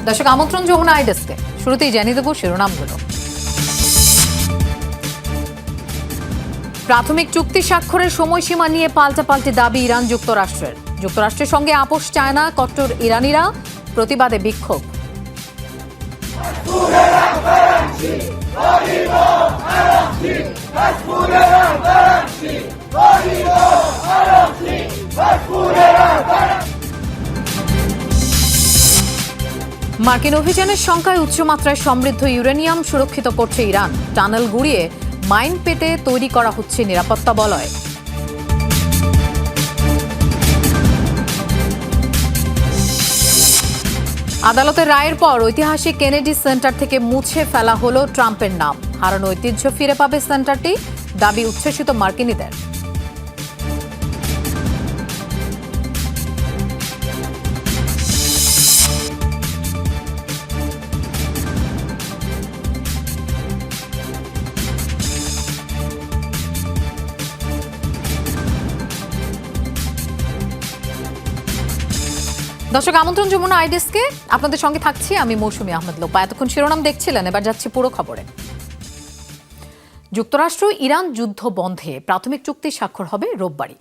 দর্শক আমন্ত্রণ যমুনা আইডেস্কে শুরুতেই জানিয়ে দেব শিরোনামগুলো। প্রাথমিক চুক্তি স্বাক্ষরের সময়সীমা নিয়ে পাল্টাপাল্টি দাবি ইরান যুক্তরাষ্ট্রের। যুক্তরাষ্ট্রের সঙ্গে আপোষ চায় না কট্টর ইরানিরা, প্রতিবাদে বিক্ষোভ। মার্কিন অভিযানের সংখ্যায় উচ্চমাত্রায় সমৃদ্ধ ইউরেনিয়াম সুরক্ষিত করছে ইরান। টানেল গুড়িয়ে মাইন পেতে তৈরি করা হচ্ছে নিরাপত্তা বলয়। আদালতের রায়ের পর ঐতিহাসিক কেনেডি সেন্টার থেকে মুছে ফেলা হলো ট্রাম্পের নাম। হারানো ঐতিহ্য ফিরে পাবে সেন্টারটি, দাবি উচ্ছ্বসিত মার্কিনীদের। দর্শক আমন্ত্রণ যমুনা আইডেস্কে, আপনাদের সঙ্গে থাকছি আমি মৌসুমী আহমেদ লোপা। এতক্ষণ শিরোনাম দেখছিলেন, এবার যাচ্ছি পুরো খবরে। যুক্তরাষ্ট্র ইরান যুদ্ধ বন্ধে প্রাথমিক চুক্তি স্বাক্ষর হবে রোববারই।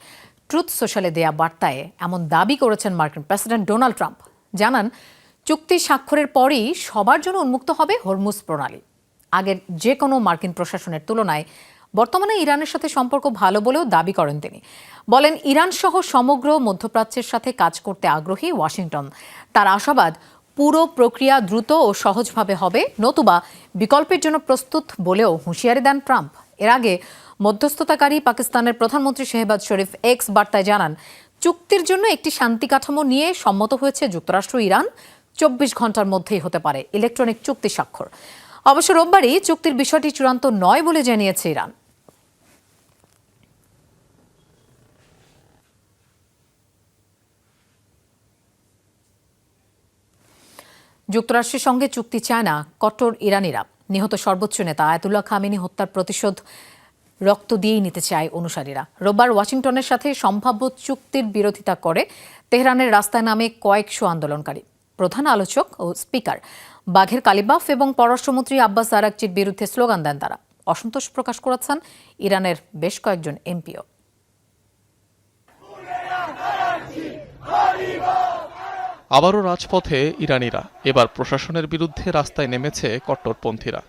ট্রুথ সোশ্যালে দেয়া বার্তায় এমন দাবি করেছেন মার্কিন প্রেসিডেন্ট ডোনাল্ড ট্রাম্প। জানান, চুক্তি স্বাক্ষরের পরই সবার জন্য উন্মুক্ত হবে হরমুজ প্রণালী। আগের যে কোনো মার্কিন প্রশাসনের তুলনায় বর্তমানে ইরানের সাথে সম্পর্ক ভালো বলেও দাবি করেন তিনি। বলেন, ইরান সহ সমগ্র মধ্যপ্রাচ্যের সাথে কাজ করতে আগ্রহী ওয়াশিংটন। তার আশাবাদ পুরো প্রক্রিয়া দ্রুত ও সহজভাবে হবে, নতুবা বিকল্পের জন্য প্রস্তুত বলেও হুঁশিয়ারি দেন ট্রাম্প। এর আগে মধ্যস্থতাকারী পাকিস্তানের প্রধানমন্ত্রী শেহবাজ শরীফ এক্স বার্তায় জানান, চুক্তির জন্য একটি শান্তি কাঠামো নিয়ে সম্মত হয়েছে যুক্তরাষ্ট্র ইরান। 24 ঘন্টার মধ্যেই হতে পারে ইলেকট্রনিক চুক্তি স্বাক্ষর। অবশ্য রোববারই চুক্তির বিষয়টি চূড়ান্ত নয় বলে জানিয়েছে ইরান। যুক্তরাষ্ট্রের সঙ্গে চুক্তি চায় না কট্টর ইরানিরা। নিহত সর্বোচ্চ নেতা আয়াতুল্লাহ খামেনি হত্যার প্রতিশোধ রক্ত দিয়েই নিতে চায় অনুসারীরা। রোববার ওয়াশিংটনের সাথে সম্ভাব্য চুক্তির বিরোধিতা করে তেহরানের রাস্তায় নামে কয়েকশো আন্দোলনকারী। প্রধান আলোচক ও স্পিকার বাঘের কালিবাফ এবং পররাষ্ট্রমন্ত্রী আব্বাস আরাকচির বিরুদ্ধে স্লোগান দেন তারা। অসন্তোষ প্রকাশ করেছেন ইরানের বেশ কয়েকজন এমপিও। আবারও রাজপথে ইরানিরা, এবার প্রশাসনের বিরুদ্ধে রাস্তায় নেমেছে কট্টরপন্থীরা।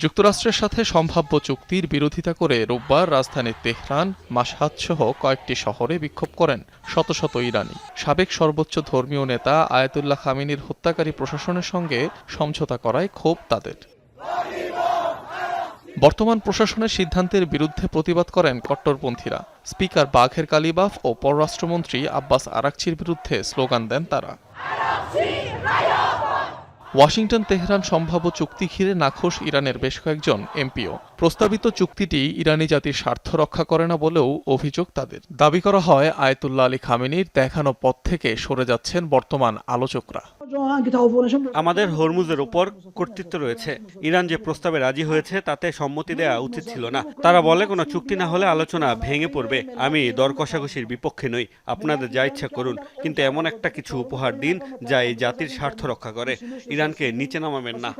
যুক্তরাষ্ট্রের সাথে সম্ভাব্য চুক্তির বিরোধিতা করে রোববার রাজধানী তেহরান, মাশহাদ সহ কয়েকটি শহরে বিক্ষোভ করেন শত শত ইরানি। সাবেক সর্বোচ্চ ধর্মীয় নেতা আয়াতুল্লাহ খামেনির হত্যাকারী প্রশাসনের সঙ্গে সমঝোতা করায় ক্ষোভ তাদের। বর্তমান প্রশাসনের সিদ্ধান্তের বিরুদ্ধে প্রতিবাদ করেন কট্টরপন্থীরা। স্পিকার বাঘের কালিবাফ ও পররাষ্ট্রমন্ত্রী আব্বাস আরাকচির বিরুদ্ধে স্লোগান দেন তারা। ওয়াশিংটন তেহরান সম্ভাব্য চুক্তি ঘিরে নাখোশ ইরানের বেশ কয়েকজন এমপিও। প্রস্তাবিত চুক্তিটি ইরানি জাতির স্বার্থ রক্ষা করে না বলেও অভিযোগ তাদের। দাবি করা হয়, আয়াতুল্লাহ আলী খামেনির দেখানো পথ থেকে সরে যাচ্ছেন বর্তমান আলোচকরা। আমাদের হরমুজের উপর কর্তৃত্ব রয়েছে। ইরান যে প্রস্তাবে রাজি হয়েছে তাতে সম্মতি দেওয়া উচিত ছিল না। তারা বলে কোনো চুক্তি না হলে আলোচনা ভেঙে পড়বে। আমি দর কষাকষির বিপক্ষে নই, আপনাদের যা ইচ্ছা করুন, কিন্তু এমন একটা কিছু উপহার দিন যা এই জাতির স্বার্থ রক্ষা করে। ইরানকে নিচে নামাবেন না।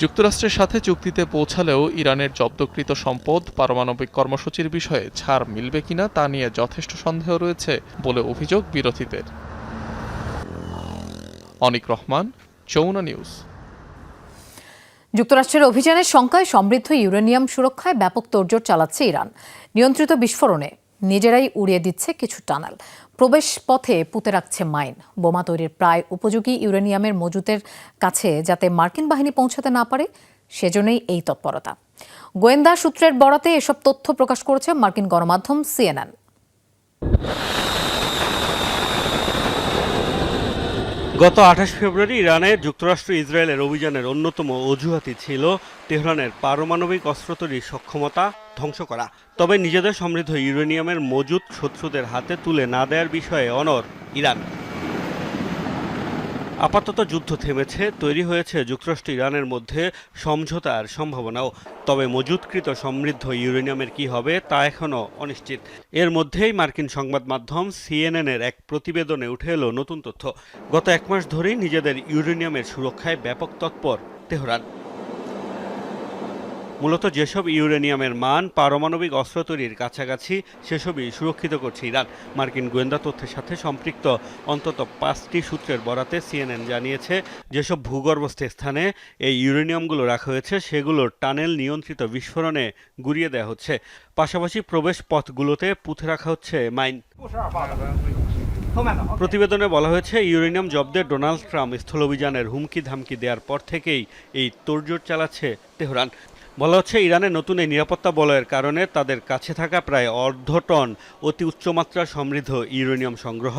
যুক্তরাষ্ট্রের সাথে চুক্তিতে পৌঁছালেও ইরানের জব্দকৃত সম্পদ, পারমাণবিক কর্মসূচির বিষয়ে ছাড় মিলবে কিনা তা নিয়ে যথেষ্ট সন্দেহ রয়েছে বলে অভিযোগ বিরোধীদের। অনিক রহমান, যমুনা নিউজ। যুক্তরাষ্ট্রের অভিযানের সংখ্যায় সমৃদ্ধ ইউরেনিয়াম সুরক্ষায় ব্যাপক তোড়জোড় চালাচ্ছে ইরান। নিয়ন্ত্রিত বিস্ফোরণে নিজেরাই উড়িয়ে দিচ্ছে কিছু টানেল, প্রবেশ পথে পুঁতে রাখছে মাইন। বোমা তৈরির প্রায় উপযোগী ইউরেনিয়ামের মজুতের কাছে যাতে মার্কিন বাহিনী পৌঁছাতে না পারে, সেজন্যই এই তৎপরতা। গোয়েন্দা সূত্রের বরাতে এসব তথ্য প্রকাশ করেছে মার্কিন গণমাধ্যম CNN। গত 28 ফেব্রুয়ারি ইরানে যুক্তরাষ্ট্র ইসরায়েলের অভিযানের অন্যতম অজুহাতই ছিল তেহরানের পারমাণবিক অস্ত্র তৈরির সক্ষমতা ধ্বংস করা। তবে নিজেদের সমৃদ্ধ ইউরেনিয়ামের মজুত শত্রুদের হাতে তুলে না দেওয়ার বিষয়ে অনড় ইরান। আপাতত যুদ্ধ থেমেছে, তৈরি হয়েছে যুক্তরাষ্ট্র ইরানের মধ্যে সমঝোতার সম্ভাবনাও। তবে মজুতকৃত সমৃদ্ধ ইউরেনিয়ামের কি হবে তা এখনও অনিশ্চিত। এর মধ্যেই মার্কিন সংবাদ মাধ্যম সিএনএনের এক প্রতিবেদনে উঠে এলো নতুন তথ্য। গত 1 মাস ধরেই নিজেদের ইউরেনিয়ামের সুরক্ষায় ব্যাপক তৎপর তেহরান। মূলত যেসব ইউরেনিয়ামের মান পারমাণবিক অস্ত্র তৈরির কাছাকাছি, সেসবই সুরক্ষিত করছে ইরান। মার্কিন গোয়েন্দা তথ্যের সাথে সম্পৃক্ত অন্তত 5টি সূত্রের বরাতে সিএনএন জানিয়েছে, যেসব ভূগর্ভস্থ স্থানে এই ইউরেনিয়ামগুলো রাখা হয়েছে সেগুলোর টানেল নিয়ন্ত্রিত বিস্ফোরণে গুঁড়িয়ে দেওয়া হচ্ছে। পাশাপাশি প্রবেশ পথগুলোতে পুঁতে রাখা হচ্ছে মাইন। প্রতিবেদনে বলা হয়েছে, ইউরেনিয়াম জব্দে ডোনাল্ড ট্রাম্প স্থলাভিযানের হুমকি ধামকি দেওয়ার পর থেকেই এই তোড়জোড় চালাচ্ছে তেহরান। বলা হচ্ছে, ইরানের নতুন এই নিরাপত্তা বলয়ের কারণে তাদের কাছে থাকা প্রায় 1/2 টন অতি উচ্চমাত্রা সমৃদ্ধ ইউরেনিয়াম সংগ্রহ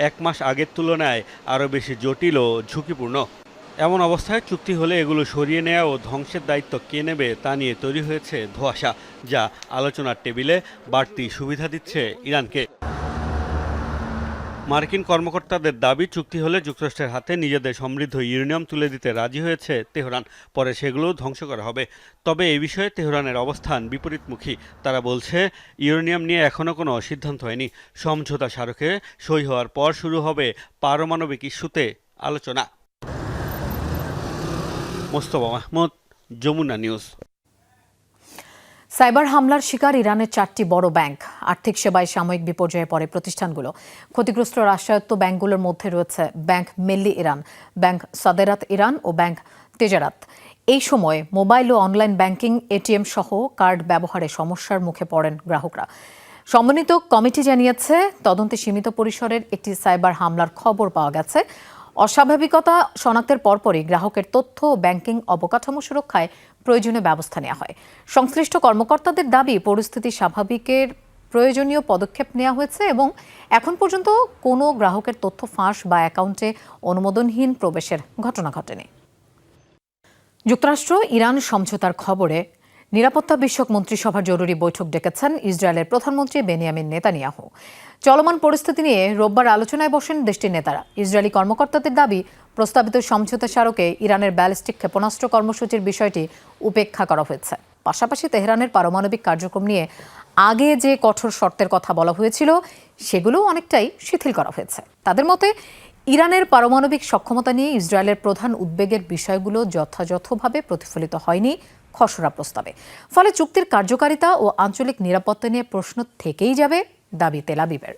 1 মাস আগের তুলনায় আরও বেশি জটিল ও ঝুঁকিপূর্ণ। এমন অবস্থায় চুক্তি হলে এগুলো সরিয়ে নেওয়া ও ধ্বংসের দায়িত্ব কে নেবে তা নিয়ে তৈরি হয়েছে ধোঁয়াশা, যা আলোচনার টেবিলে বাড়তি সুবিধা দিচ্ছে ইরানকে। মার্কিন কর্মকর্তাদের দাবি, চুক্তি হলে যুক্তরাষ্ট্রের হাতে নিজেদের সমৃদ্ধ ইউরেনিয়াম তুলে দিতে রাজি হয়েছে তেহরান। পরে সেগুলো ধ্বংস করা হবে। তবে এই বিষয়ে তেহরানের অবস্থান বিপরীতমুখী। তারা বলছে, ইউরেনিয়াম নিয়ে এখনও কোনো সিদ্ধান্ত হয়নি। সমঝোতা স্মারকে সই হওয়ার পর শুরু হবে পারমাণবিক ইস্যুতে আলোচনা। মোস্তফা মাহমুদ, যমুনা নিউজ। সাইবার হামলার শিকার ইরানের 4টি বড় ব্যাংক। আর্থিক সেবায় সাময়িক বিপর্যয়ে পড়ে প্রতিষ্ঠানগুলো। ক্ষতিগ্রস্ত রাষ্ট্রায়ত্ত ব্যাংকগুলোর মধ্যে রয়েছে bank Melli Iran, bank Saderat Iran ও ব্যাংক তেজারাত। এই সময় মোবাইল ও অনলাইন ব্যাংকিং, এটিএম সহ কার্ড ব্যবহারে সমস্যার মুখে পড়েন গ্রাহকরা। সমন্বিত কমিটি জানিয়েছে, তদন্তে সীমিত পরিসরের একটি সাইবার হামলার খবর পাওয়া গেছে। অস্বাভাবিকতা শনাক্তের পরপরই গ্রাহকের তথ্য ও ব্যাংকিং অবকাঠামো সুরক্ষায় প্রয়োজনীয় ব্যবস্থা নেওয়া হয়। সংশ্লিষ্ট কর্মকর্তাদের দাবি, পরিস্থিতি স্বাভাবিকের প্রয়োজনীয় পদক্ষেপ নেওয়া হয়েছে এবং এখন পর্যন্ত কোনো গ্রাহকের তথ্য ফাঁস বা অ্যাকাউন্টে অনুমোদনহীন প্রবেশের ঘটনা ঘটেনি। যুক্তরাষ্ট্র ইরান সমঝোতার খবরে নিরাপত্তা বিষয়ক মন্ত্রিসভার জরুরি বৈঠক ডেকেছেন ইসরায়েলের প্রধানমন্ত্রী বেনিয়ামিন নেতানিয়াহু। চলমান পরিস্থিতি নিয়ে রোববার আলোচনায় বসেন দেশটির নেতারা। ইসরায়েলি কর্মকর্তাদের দাবি, প্রস্তাবিত সমঝোতা স্মারকে ইরানের ব্যালিস্টিক ক্ষেপণাস্ত্র কর্মসূচির বিষয়টি উপেক্ষা করা হয়েছে। পাশাপাশি তেহরানের পারমাণবিক কার্যক্রম নিয়ে আগে যে কঠোর শর্তের কথা বলা হয়েছিল সেগুলো অনেকটাই শিথিল করা হয়েছে। তাদের মতে, ইরানের পারমাণবিক সক্ষমতা নিয়ে ইসরায়েলের প্রধান উদ্বেগের বিষয়গুলো যথাযথভাবে প্রতিফলিত হয়নি খসড়া প্রস্তাবে। ফলে চুক্তির কার্যকারিতা ও আঞ্চলিক নিরাপত্তা নিয়ে প্রশ্ন থেকেই যাবে, দাবি তেল আবিবের।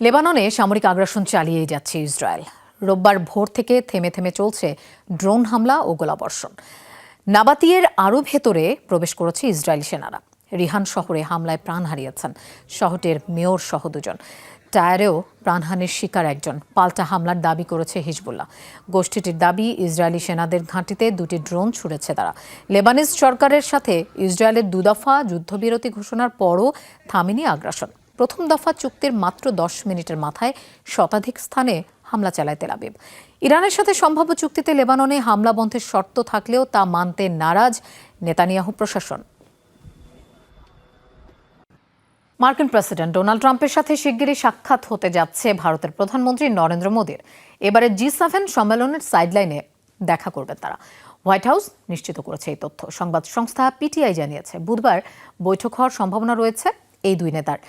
লেবাননে সামরিক আগ্রাসন চালিয়েই যাচ্ছে ইসরায়েল। রোববার ভোর থেকে থেমে থেমে চলছে ড্রোন হামলা ও গোলাবর্ষণ। নাবাতিয়ের আরও ভেতরে প্রবেশ করেছে ইসরায়েলি সেনারা। রিহান শহরে হামলায় প্রাণ হারিয়েছেন শহরটির মেয়র সহ 2 জন। টায়ারেও প্রাণহানির শিকার একজন। পাল্টা হামলার দাবি করেছে হিজবুল্লাহ। গোষ্ঠীটির দাবি, ইসরায়েলি সেনাদের ঘাঁটিতে 2টি ড্রোন ছুড়েছে তারা। লেবানিজ সরকারের সাথে ইসরায়েলের 2 দফা যুদ্ধবিরতি ঘোষণার পরও থামেনি আগ্রাসন। প্রথম দফা চুক্তির মাত্র 10 মিনিটের মাথায় শতাধিক স্থানে হামলা চালায় তেল আবিব। ইরানের সাথে সম্ভাব্য চুক্তিতে লেবাননে হামলা বন্ধের শর্ত থাকলেও তা মানতে নারাজ নেতানিয়াহু প্রশাসন। মার্কিন প্রেসিডেন্ট ডোনাল্ড ট্রাম্পের সাথে শিগগিরই সাক্ষাৎ হতে যাচ্ছে ভারতের প্রধানমন্ত্রী নরেন্দ্র মোদীর। এবারে G7 সম্মেলনের সাইডলাইনে দেখা করবেন তারা। হোয়াইট হাউস নিশ্চিত করেছে এই তথ্য। সংবাদ সংস্থা পিটিআই জানিয়েছে, বুধবার বৈঠক হওয়ার সম্ভাবনা রয়েছে এই 2 নেতার।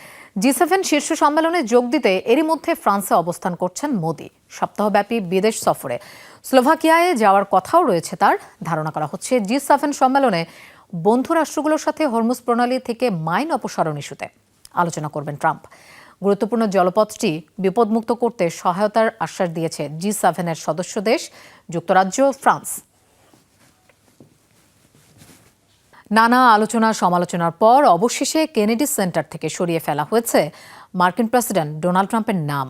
G7 শীর্ষ সম্মেলনে যোগ দিতে এরই মধ্যে ফ্রান্সে অবস্থান করছেন মোদী। সপ্তাহব্যাপী বিদেশ সফরে স্লোভাকিয়ায় যাওয়ার কথাও রয়েছে তার। ধারণা করা হচ্ছে, G7 সম্মেলনে বন্ধু রাষ্ট্রগুলোর সাথে হরমুজ প্রণালী থেকে মাইন অপসারণ ইস্যুতে আলোচনা করবেন ট্রাম্প। গুরুত্বপূর্ণ জলপথটি বিপদমুক্ত করতে সহায়তার আশ্বাস দিয়েছে G7-এর সদস্য দেশ যুক্তরাজ্য, ফ্রান্স। নানা আলোচনা সমালোচনার পর অবশেষে কেনেডি সেন্টার থেকে সরিয়ে ফেলা হয়েছে মার্কিন প্রেসিডেন্ট ডোনাল্ড ট্রাম্পের নাম।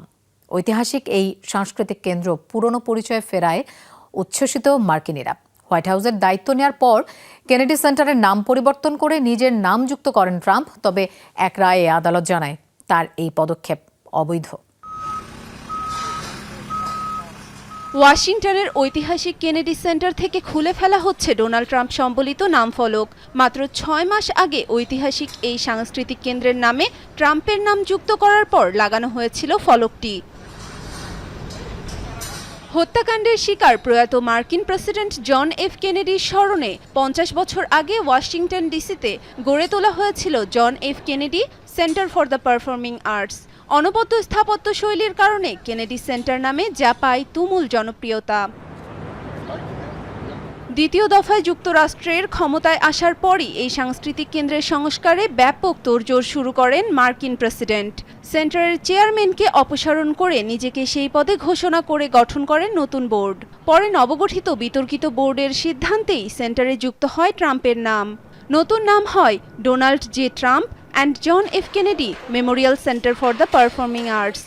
ঐতিহাসিক এই সাংস্কৃতিক কেন্দ্র পুরনো পরিচয়ে ফেরায় উচ্ছ্বসিত মার্কিনীরা। হোয়াইট হাউসের দায়িত্ব নেওয়ার পর কেনেডি সেন্টারের নাম পরিবর্তন করে নিজের নাম যুক্ত করেন ট্রাম্প। তবে এক রায়ে আদালত জানায় তার এই পদক্ষেপ অবৈধ। ওয়াশিংটনের ঐতিহাসিক কেনেডি সেন্টার থেকে খুলে ফেলা হচ্ছে ডোনাল্ড ট্রাম্প সম্বলিত নামফলক। মাত্র 6 মাস আগে ঐতিহাসিক এই সাংস্কৃতিক কেন্দ্রের নামে ট্রাম্পের নাম যুক্ত করার পর লাগানো হয়েছিল ফলকটি। হত্যাকাণ্ডের শিকার প্রয়াত মার্কিন প্রেসিডেন্ট জন এফ কেনেডির স্মরণে 50 বছর আগে ওয়াশিংটন ডিসিতে গড়ে তোলা হয়েছিল John F Kennedy Center for the Performing Arts. অনবদ্য স্থাপত্য শৈলীর কারণে কেনেডি সেন্টার নামে যা পায় তুমুল জনপ্রিয়তা। দ্বিতীয় দফায় যুক্তরাষ্ট্রের ক্ষমতায় আসার পরই এই সাংস্কৃতিক কেন্দ্রের সংস্কারে ব্যাপক তোড়জোড় শুরু করেন মার্কিন প্রেসিডেন্ট। সেন্টারের চেয়ারম্যানকে অপসারণ করে নিজেকে সেই পদে ঘোষণা করে গঠন করেন নতুন বোর্ড। পরে নবগঠিত বিতর্কিত বোর্ডের সিদ্ধান্তেই সেন্টারে যুক্ত হয় ট্রাম্পের নাম। নতুন নাম হয় Donald J Trump and John F Kennedy Memorial Center for the Performing Arts.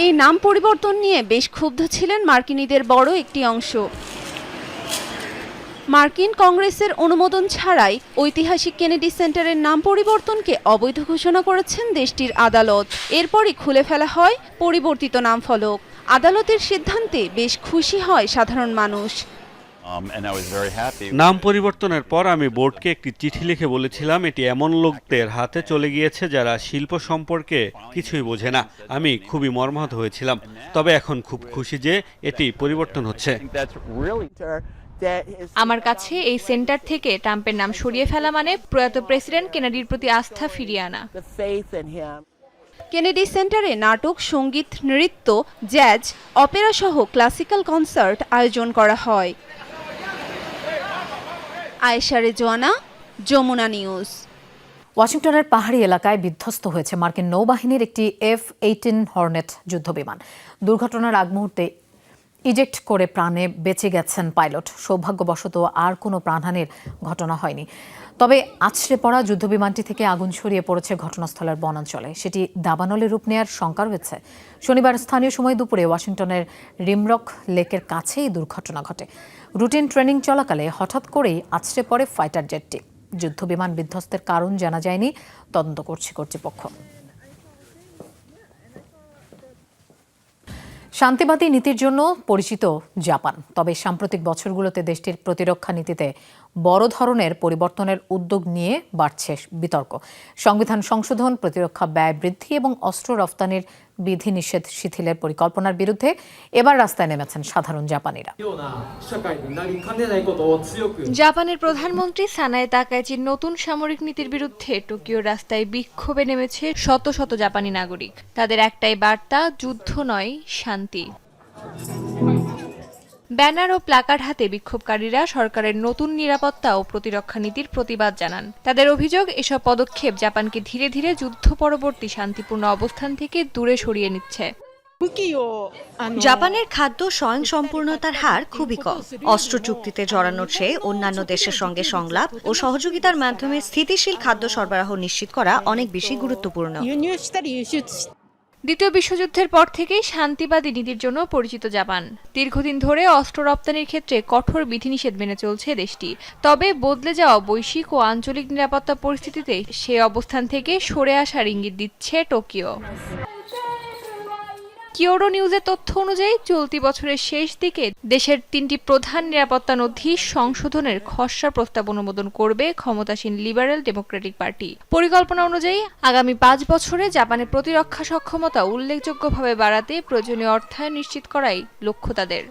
এই নাম পরিবর্তন নিয়ে বেশ ক্ষুব্ধ ছিলেন মার্কিনীদের বড় একটি অংশ। মার্কিন কংগ্রেসের অনুমোদন ছাড়াই ঐতিহাসিক কেনেডি সেন্টারের নাম পরিবর্তনকে অবৈধ ঘোষণা করেছেন দেশটির আদালত। এরপরই খুলে ফেলা হয় পরিবর্তিত নামফলক। আদালতের সিদ্ধান্তে বেশ খুশি হয় সাধারণ মানুষ। নাম পরিবর্তনের পর আমি বোর্ডকে একটি চিঠি লিখে বলেছিলাম এটি এমন লোকদের হাতে চলে গিয়েছে যারা শিল্প সম্পর্কে কিছুই বোঝে না। আমি খুবই মর্মাহত হয়েছিলাম, তবে এখন খুব খুশি যে এটি পরিবর্তন হচ্ছে। আমার কাছে এই সেন্টার থেকে ট্রাম্পের নাম সরিয়ে ফেলা মানে প্রয়াত প্রেসিডেন্ট কেনেডির প্রতি আস্থা ফিরিয়ে আনা। কেনেডি সেন্টারে নাটক, সঙ্গীত, নৃত্য, জ্যাজ, অপেরা সহ ক্লাসিক্যাল কনসার্ট আয়োজন করা হয়। আয়েশা রেজওয়ানা, যমুনা নিউজ। ওয়াশিংটনের পাহাড়ি এলাকায় বিধ্বস্ত হয়েছে মার্কিন নৌবাহিনীর একটি F-18 হর্নেট যুদ্ধবিমান। দুর্ঘটনার আগ মুহূর্তে ইজেক্ট করে প্রাণে বেঁচে গেছেন পাইলট। সৌভাগ্যবশত আর কোনো প্রাণহানির ঘটনা হয়নি। তবে আছড়ে পড়া যুদ্ধবিমানটি থেকে আগুন ছড়িয়ে পড়েছে ঘটনাস্থলের বনাঞ্চলে। সেটি দাবানলে রূপ নেয়ার শঙ্কা রয়েছে। শনিবার স্থানীয় সময় দুপুরে ওয়াশিংটনের রিমরক লেকের কাছে এই দুর্ঘটনা ঘটে। রুটিন ট্রেনিং চলাকালে হঠাৎ করেই আছড়ে পড়ে ফাইটার জেটটি। যুদ্ধবিমান বিধ্বস্তের কারণ জানা যায়নি, তদন্ত করছে কর্তৃপক্ষ। শান্তিবাদী নীতির জন্য পরিচিত জাপান, তবে সাম্প্রতিক বছরগুলোতে দেশটির প্রতিরক্ষা নীতিতে বড় ধরনের পরিবর্তনের উদ্যোগ নিয়ে বাড়ছে বিতর্ক। সংবিধান সংশোধন, প্রতিরক্ষা ব্যয় বৃদ্ধি এবং অস্ত্র রফতানির বিধিনিষেধ শিথিলের পরিকল্পনার বিরুদ্ধে এবার রাস্তায় নেমেছেন সাধারণ জাপানিরা। জাপানের প্রধানমন্ত্রী সানায়ে তাকাইচির নতুন সামরিক নীতির বিরুদ্ধে টোকিওর রাস্তায় বিক্ষোভে নেমেছে শত শত জাপানি নাগরিক। তাদের একটাই বার্তা, যুদ্ধ নয়, শান্তি। ব্যানার ও প্লাকার্ড হাতে বিক্ষোভকারীরা সরকারের নতুন নিরাপত্তা ও প্রতিরক্ষা নীতির প্রতিবাদ জানান। তাদের অভিযোগ, এসব পদক্ষেপ জাপানকে ধীরে ধীরে যুদ্ধ পরবর্তী শান্তিপূর্ণ অবস্থান থেকে দূরে সরিয়ে নিচ্ছে। জাপানের খাদ্য স্বয়ংসম্পূর্ণতার হার খুবই কম। অস্ত্র চুক্তিতে জড়ানোর চেয়ে অন্যান্য দেশের সঙ্গে সংলাপ ও সহযোগিতার মাধ্যমে স্থিতিশীল খাদ্য সরবরাহ নিশ্চিত করা অনেক বেশি গুরুত্বপূর্ণ। দ্বিতীয় বিশ্বযুদ্ধের পর থেকেই শান্তিবাদী নীতির জন্য পরিচিত জাপান। দীর্ঘদিন ধরে অস্ত্র রপ্তানির ক্ষেত্রে কঠোর বিধিনিষেধ মেনে চলছে দেশটি। তবে বদলে যাওয়া বৈশ্বিক ও আঞ্চলিক নিরাপত্তা পরিস্থিতিতে সে অবস্থান থেকে সরে আসার ইঙ্গিত দিচ্ছে টোকিও। কিয়োডো নিউজের তথ্য অনুযায়ী চলতি বছরের শেষ দিকে দেশের 3টি প্রধান নিরাপত্তা নথি সংশোধনের খসড়া প্রস্তাব অনুমোদন করবে ক্ষমতাসীন লিবারেল ডেমোক্রেটিক পার্টি। পরিকল্পনা অনুযায়ী আগামী 5 বছরে জাপানের প্রতিরক্ষা সক্ষমতা উল্লেখযোগ্যভাবে বাড়াতে প্রয়োজনীয় অর্থায়ন নিশ্চিত করাই লক্ষ্য তাদের।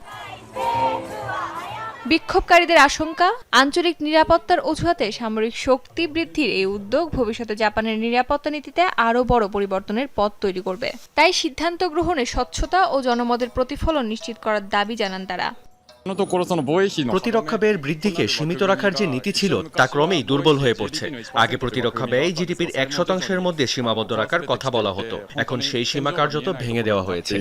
বিক্ষোভকারীদের আশঙ্কা, আঞ্চলিক নিরাপত্তার অজুহাতে সামরিক শক্তি বৃদ্ধির এই উদ্যোগ ভবিষ্যতে জাপানের নিরাপত্তা নীতিতে আরও বড় পরিবর্তনের পথ তৈরি করবে। তাই সিদ্ধান্ত গ্রহণে স্বচ্ছতা ও জনমতের প্রতিফলন নিশ্চিত করার দাবি জানান তারা। প্রতিরক্ষা ব্যয়ের বৃদ্ধিকে সীমিত রাখার যে নীতি ছিল তা ক্রমেই দুর্বল হয়ে পড়ছে। আগে প্রতিরক্ষা ব্যয় জিডিপির 1% মধ্যে সীমাবদ্ধ রাখার কথা বলা হতো, এখন সেই সীমা কার্যত ভেঙে দেওয়া হয়েছে।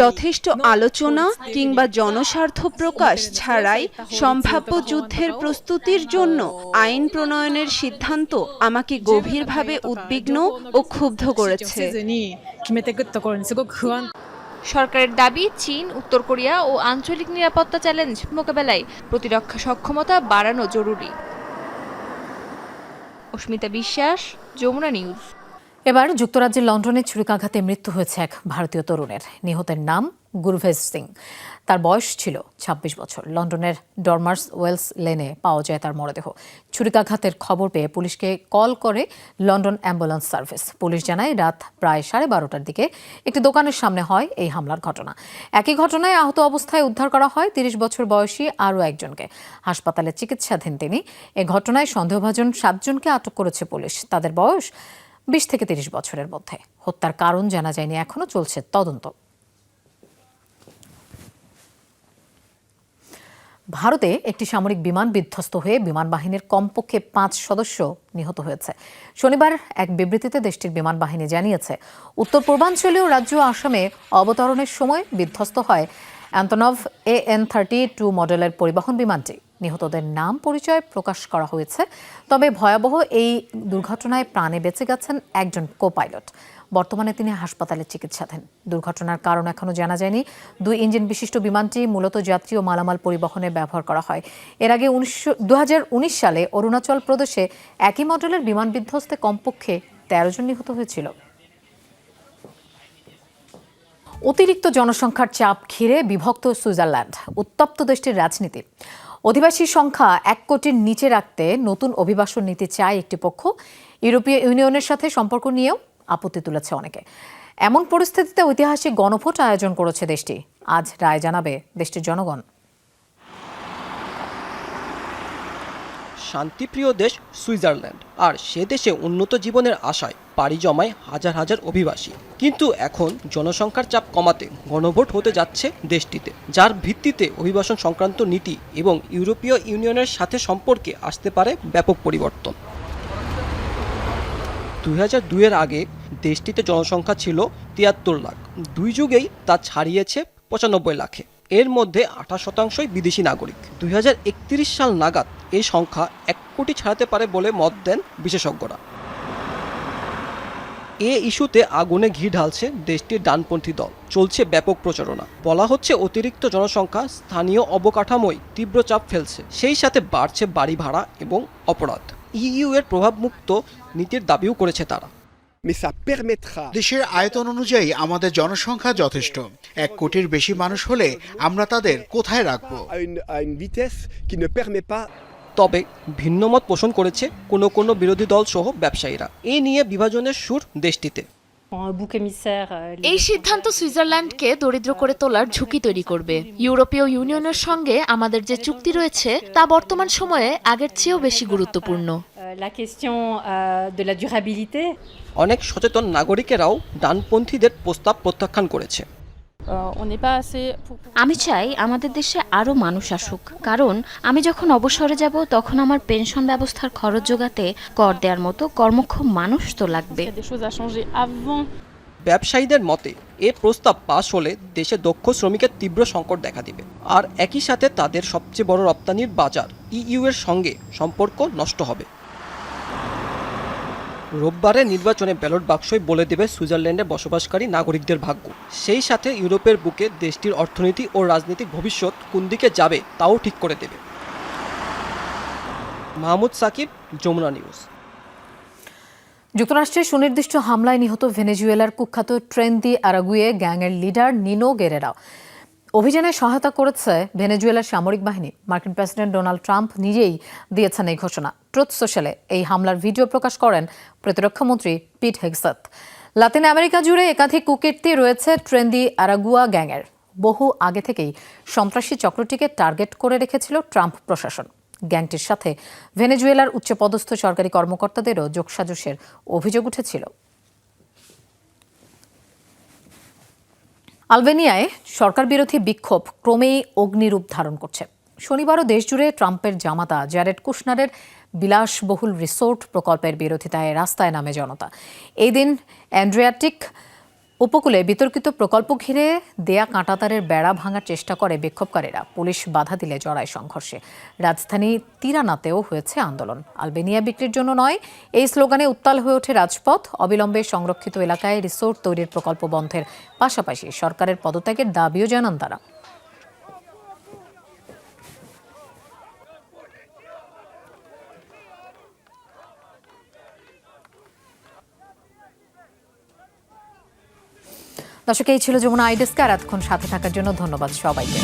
যথেষ্ট আলোচনা কিংবা জনস্বার্থ প্রকাশ ছাড়াই সম্ভাব্য যুদ্ধের প্রস্তুতির জন্য আইন প্রণয়নের সিদ্ধান্ত আমাকে গভীরভাবে উদ্বিগ্ন ও ক্ষুব্ধ করেছে। সরকারের দাবি, চীন, উত্তর কোরিয়া ও আঞ্চলিক নিরাপত্তা চ্যালেঞ্জ মোকাবেলায় প্রতিরক্ষা সক্ষমতা বাড়ানো জরুরি। অস্মিতা বিশ্বাস, যমুনা নিউজ। এবার যুক্তরাজ্যের লন্ডনে ছুরিকাঘাতে মৃত্যু হয়েছে এক ভারতীয় তরুণের। নিহতের নাম গুরভেজ সিং। তার বয়স ছিল ২৬ বছর। লন্ডনের ডরমার্স ওয়েলস লেনে পাওয়া যায় তার মরদেহ। ছুরিকাঘাতের খবর পেয়ে পুলিশকে কল করে লন্ডন অ্যাম্বুলেন্স সার্ভিস। পুলিশ জানায় রাত প্রায় 12:30টার দিকে একটি দোকানের সামনে হয় এই হামলার ঘটনা। একই ঘটনায় আহত অবস্থায় উদ্ধার করা হয় ৩০ বছর বয়সী আরও একজনকে। হাসপাতালে চিকিৎসাধীন তিনি। এ ঘটনায় সন্দেহভাজন 7 জনকে আটক করেছে পুলিশ। তাদের বয়স 20 থেকে 30 বছরের মধ্যে। হত্যার কারণ জানা যায়নি, এখনো চলছে তদন্ত। ভারতে একটি সামরিক বিমান বিধ্বস্ত হয়ে বিমান বাহিনীর কমপক্ষে 5 সদস্য নিহত হয়েছে। শনিবার এক বিবৃতিতে দেশটির বিমান বাহিনী জানিয়েছে, উত্তর পূর্বাঞ্চলীয় রাজ্য আসামে অবতরণের সময় বিধ্বস্ত হয় অ্যান্তনভ AN-32 মডেলের পরিবহন বিমানটি। নিহতদের নাম পরিচয় প্রকাশ করা হয়েছে, তবে ভয়াবহ এই দুর্ঘটনায় প্রাণে বেঁচে গেছেন একজন কো-পাইলট। বর্তমানে তিনি হাসপাতালে চিকিৎসাধীন। দুর্ঘটনার কারণ এখনো জানা যায়নি। 2 ইঞ্জিন বিশিষ্ট বিমানটি মূলত যাত্রী ও মালামাল পরিবহনে ব্যবহার করা হয়। এর আগে 2019 সালে অরুণাচল প্রদেশে একই মডেলের বিমান বিধ্বস্তে কমপক্ষে 13 জন নিহত হয়েছিল। অতিরিক্ত জনসংখ্যার চাপ ঘিরে বিভক্ত সুইজারল্যান্ড। উত্তপ্ত দেশটির রাজনীতি। অধিবাসী সংখ্যা 1 কোটির নিচে রাখতে নতুন অভিবাসন নীতি চায় একটি পক্ষ। ইউরোপীয় ইউনিয়নের সাথে সম্পর্ক নিয়েও আপত্তি তুলেছে অনেকে। এমন পরিস্থিতিতে ঐতিহাসিক গণভোট আয়োজন করেছে দেশটি। আজ রায় জানাবে দেশটির জনগণ। শান্তিপ্রিয় দেশ সুইজারল্যান্ড, আর সে দেশে উন্নত জীবনের আশায় পাড়ি জমায় হাজার হাজার অভিবাসী। কিন্তু এখন জনসংখ্যার চাপ কমাতে গণভোট হতে যাচ্ছে দেশটিতে, যার ভিত্তিতে অভিবাসন সংক্রান্ত নীতি এবং ইউরোপীয় ইউনিয়নের সাথে সম্পর্কে আসতে পারে ব্যাপক পরিবর্তন। 2002-এর আগে দেশটিতে জনসংখ্যা ছিল 73 লাখ। 2 যুগেই তা ছাড়িয়েছে 95 লাখে। এর মধ্যে 28% বিদেশি নাগরিক। 2031 সাল নাগাদ এই সংখ্যা 1 কোটি ছাড়াতে পারে বলে মত দেন বিশেষজ্ঞরা। এ ইস্যুতে আগুনে ঘি ঢালছে দেশটির ডানপন্থী দল। চলছে ব্যাপক প্রচারণা। বলা হচ্ছে অতিরিক্ত জনসংখ্যা স্থানীয় অবকাঠামোয় তীব্র চাপ ফেলছে, সেই সাথে বাড়ছে বাড়ি ভাড়া এবং অপরাধ। ইইউ এর প্রভাবমুক্ত নীতির দাবিও করেছে তারা। দেশের আয়তন অনুযায়ী আমাদের জনসংখ্যা যথেষ্ট। 1 কোটির বেশি মানুষ হলে আমরা তাদের কোথায় রাখবো? তবে ভিন্নমত পোষণ করেছে কোনো বিরোধী দল সহ ব্যবসায়ীরা। এ নিয়ে বিভাজনের সুর দেশটিতে। এই সিদ্ধান্ত সুইজারল্যান্ডকে দরিদ্র করে তোলার ঝুঁকি তৈরি করবে। ইউরোপীয় ইউনিয়নের সঙ্গে আমাদের যে চুক্তি রয়েছে তা বর্তমান সময়ে আগের চেয়েও বেশি গুরুত্বপূর্ণ। অনেক সচেতন নাগরিকেরাও ডানপন্থীদের প্রস্তাব প্রত্যাখ্যান করেছে। আমি চাই আমাদের দেশে আরও মানুষ আসুক, কারণ আমি যখন অবসরে যাব তখন আমার পেনশন ব্যবস্থার খরচ যোগাতে কর দেওয়ার মতো কর্মক্ষম মানুষ তো লাগবে। ব্যবসায়ীদের মতে এ প্রস্তাব পাশ হলে দেশে দক্ষ শ্রমিকের তীব্র সংকট দেখা দিবে, আর একই সাথে তাদের সবচেয়ে বড় রপ্তানির বাজার ইইউ এর সঙ্গে সম্পর্ক নষ্ট হবে। রোববারে নির্বাচনে ব্যালট বাক্সই বলে দেবে সুইজারল্যান্ডে বসবাসকারী নাগরিকদের ভাগ্য। সেই সাথে ইউরোপের বুকে দেশটির অর্থনীতি ও রাজনৈতিক ভবিষ্যৎ কোন দিকে যাবে তাও ঠিক করে দেবে। মাহমুদ সাকিব, যমুনা নিউজ। যুক্তরাষ্ট্রের সুনির্দিষ্ট হামলায় নিহত ভেনেজুয়েলার কুখ্যাত ট্রেন দি আরাগুয়ে গ্যাংয়ের লিডার নিনো গেরেরা। অভিযানে সহায়তা করেছে ভেনেজুয়েলার সামরিক বাহিনী। মার্কিন প্রেসিডেন্ট ডোনাল্ড ট্রাম্প নিজেই দিয়েছেন এই ঘোষণা। ট্রুথ সোশ্যালে এই হামলার ভিডিও প্রকাশ করেন প্রতিরক্ষামন্ত্রী পিট হেগসেথ। লাতিন আমেরিকা জুড়ে একাধিক কুকীর্তি রয়েছে ট্রেন দি আরাগুয়া গ্যাংয়ের। বহু আগে থেকেই সন্ত্রাসী চক্রটিকে টার্গেট করে রেখেছিল ট্রাম্প প্রশাসন। গ্যাংটির সাথে ভেনেজুয়েলার উচ্চপদস্থ সরকারি কর্মকর্তাদেরও যোগসাজশের অভিযোগ উঠেছিল। আলবেনিয়ায় সরকার বিরোধী বিক্ষোভ ক্রমেই অগ্নিরূপ ধারণ করছে। শনিবারও দেশজুড়ে ট্রাম্পের জামাতা জ্যারেড কুশনারের বিলাসবহুল রিসোর্ট প্রকল্পের বিরোধিতায় রাস্তায় নামে জনতা। এই দিন অ্যাড্রিয়াটিক উপকূলে বিতর্কিত প্রকল্প ঘিরে দেয়া কাঁটাতারের বেড়া ভাঙার চেষ্টা করে বিক্ষোভকারীরা। পুলিশ বাধা দিলে জড়ায় সংঘর্ষে। রাজধানী তিরানাতেও হয়েছে আন্দোলন। আলবেনিয়া বিক্রির জন্য নয়, এই স্লোগানে উত্তাল হয়ে ওঠে রাজপথ। অবিলম্বে সংরক্ষিত এলাকায় রিসোর্ট তৈরির প্রকল্প বন্ধের পাশাপাশি সরকারের পদত্যাগের দাবিও জানান তারা। দর্শক, এই ছিল যমুনা আই ডেস্ক। আর এতক্ষণ সাথে থাকার জন্য ধন্যবাদ সবাইকে।